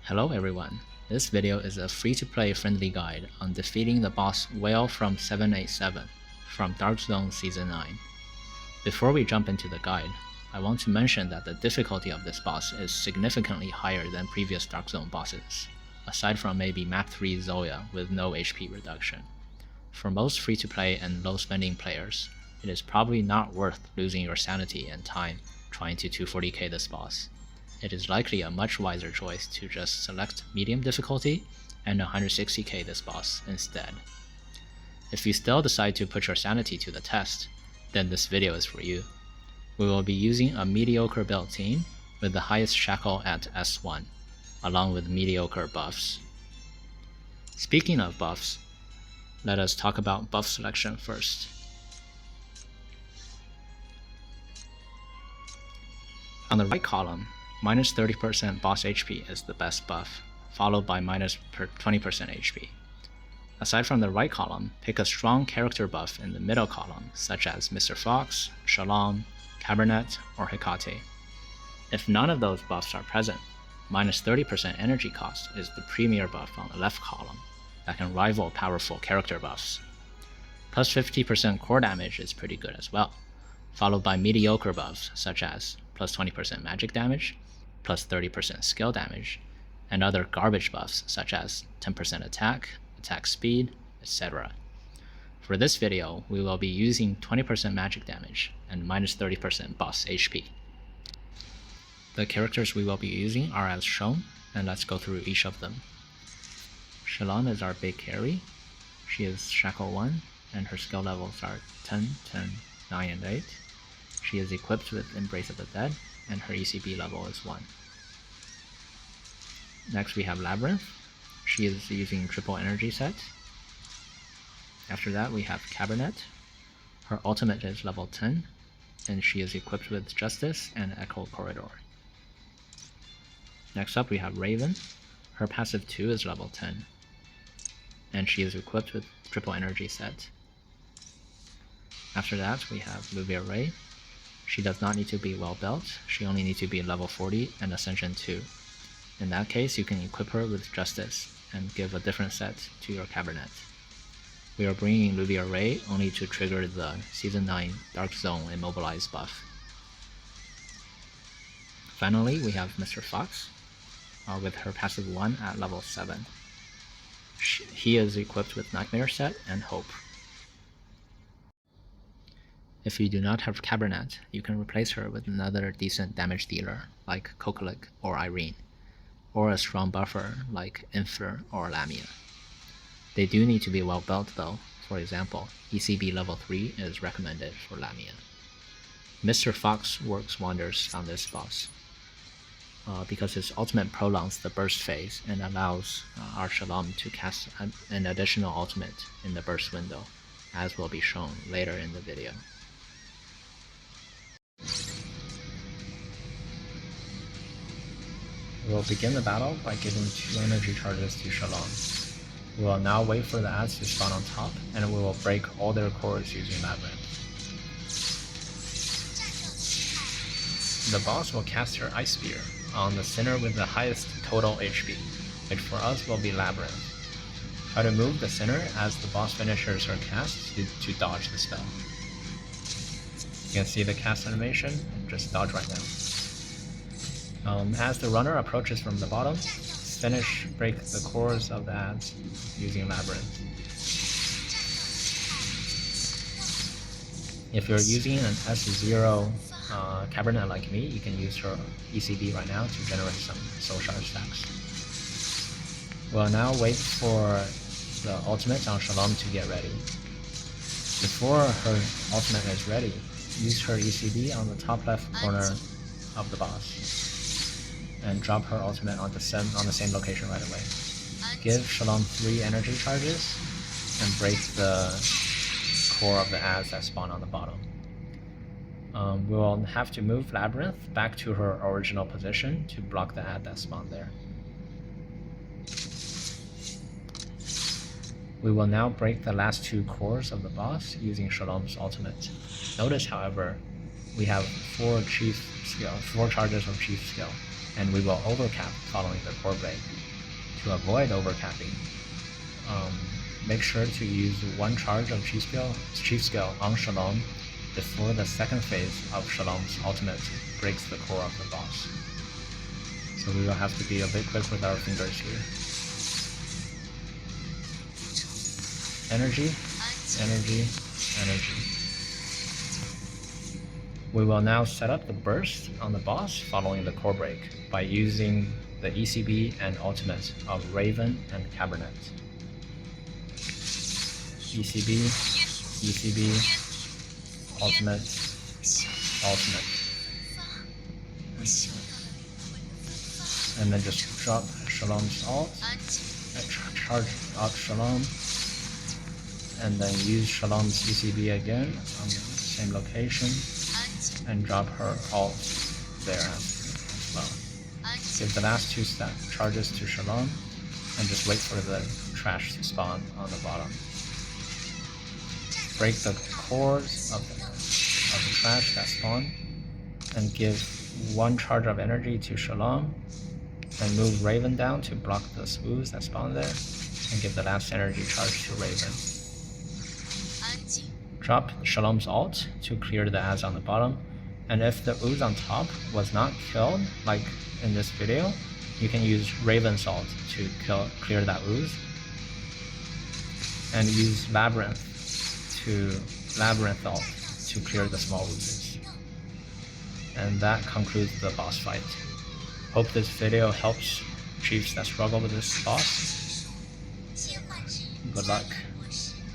Hello everyone, this video is a free-to-play friendly guide on defeating the boss Wail from 787 from Dark Zone Season 9. Before we jump into the guide, I want to mention that the difficulty of this boss is significantly higher than previous Dark Zone bosses, aside from maybe Map 3 Zoya with no HP reduction. For most free-to-play and low-spending players, it is probably not worth losing your sanity and time trying to 240k this boss. It is likely a much wiser choice to just select medium difficulty and 160k this boss instead. If you still decide to put your sanity to the test, then this video is for you. We will be using a mediocre build team with the highest shackle at S1, along with mediocre buffs. Speaking of buffs, let us talk about buff selection first. On the right column, minus 30% boss HP is the best buff, followed by minus 20% HP. Aside from the right column, pick a strong character buff in the middle column, such as Mr. Fox, Shalom, Cabernet, or Hecate. If none of those buffs are present, minus 30% energy cost is the premier buff on the left column that can rival powerful character buffs. Plus 50% core damage is pretty good as well, followed by mediocre buffs such as plus 20% magic damage, plus 30% skill damage, and other garbage buffs such as 10% attack, attack speed, etc. For this video, we will be using 20% magic damage and minus 30% boss HP. The characters we will be using are as shown, and let's go through each of them. Shalom is our big carry. She is Shackle 1, and her skill levels are 10, 10, 9, and 8. She is equipped with Embrace of the Dead, and her ECB level is 1. Next we have Labyrinth. She is using triple energy set. After that we have Cabernet. Her ultimate is level 10, and she is equipped with Justice and Echo Corridor. Next up we have Raven. Her passive 2 is level 10, and she is equipped with triple energy set. After that we have Luvier Ray. She does not need to be well built, she only needs to be level 40 and Ascension 2. In that case, you can equip her with Justice and give a different set to your Cabernet. We are bringing Luvier Ray only to trigger the Season 9 Dark Zone Immobilize buff. Finally, we have Mr. Fox with her passive 1 at level 7. He is equipped with Nightmare set and Hope. If you do not have Cabernet, you can replace her with another decent damage dealer like Kokolik or Irene, or a strong buffer like Infer or Lamia. They do need to be well built though. For example, ECB level 3 is recommended for Lamia. Mr. Fox works wonders on this boss because his ultimate prolongs the burst phase and allows our Shalom to cast an additional ultimate in the burst window, as will be shown later in the video. We will begin the battle by giving 2 energy charges to Shalom. We will now wait for the ads to spawn on top, and we will break all their cores using Labyrinth. The boss will cast her Ice Spear on the center with the highest total HP, which for us will be Labyrinth. Try to move the center as the boss finishes her cast to dodge the spell. You can see the cast animation, and just dodge right now. As the runner approaches from the bottom, break the cores of the ads using Labyrinth. If you're using an S0 Cabernet like me, you can use her ECB right now to generate some soul shard stacks. We'll now wait for the ultimate on Shalom to get ready. Before her ultimate is ready, use her ECB on the top left corner of the boss and drop her ultimate on the same location right away. Give Shalom 3 energy charges and break the core of the ads that spawn on the bottom. We will have to move Labyrinth back to her original position to block the ad that spawned there. We will now break the last 2 cores of the boss using Shalom's ultimate. Notice, however, we have 4 charges of Chief skill. and we will overcap following the core break. To avoid overcapping, make sure to use one charge of Chief Skill on Shalom before the second phase of Shalom's ultimate breaks the core of the boss. So we will have to be a bit quick with our fingers here. Energy, energy, energy. We will now set up the burst on the boss following the core break by using the ECB and ultimate of Raven and Cabernet. ECB, ECB, ultimate, ultimate. And then just drop Shalom's ult, charge up Shalom, and then use Shalom's ECB again on the same location, and drop her ult there as well. Give the last two charges to Shalom, and just wait for the trash to spawn on the bottom. Break the cores of the trash that spawn, and give one charge of energy to Shalom, and move Raven down to block the swoos that spawn there, and give the last energy charge to Raven. Drop Shalom's ult to clear the ads on the bottom, and if the ooze on top was not killed, like in this video, you can use Raven's ult to clear that ooze, and use Labyrinth ult to clear the small oozes. And that concludes the boss fight. Hope this video helps chiefs that struggle with this boss. Good luck.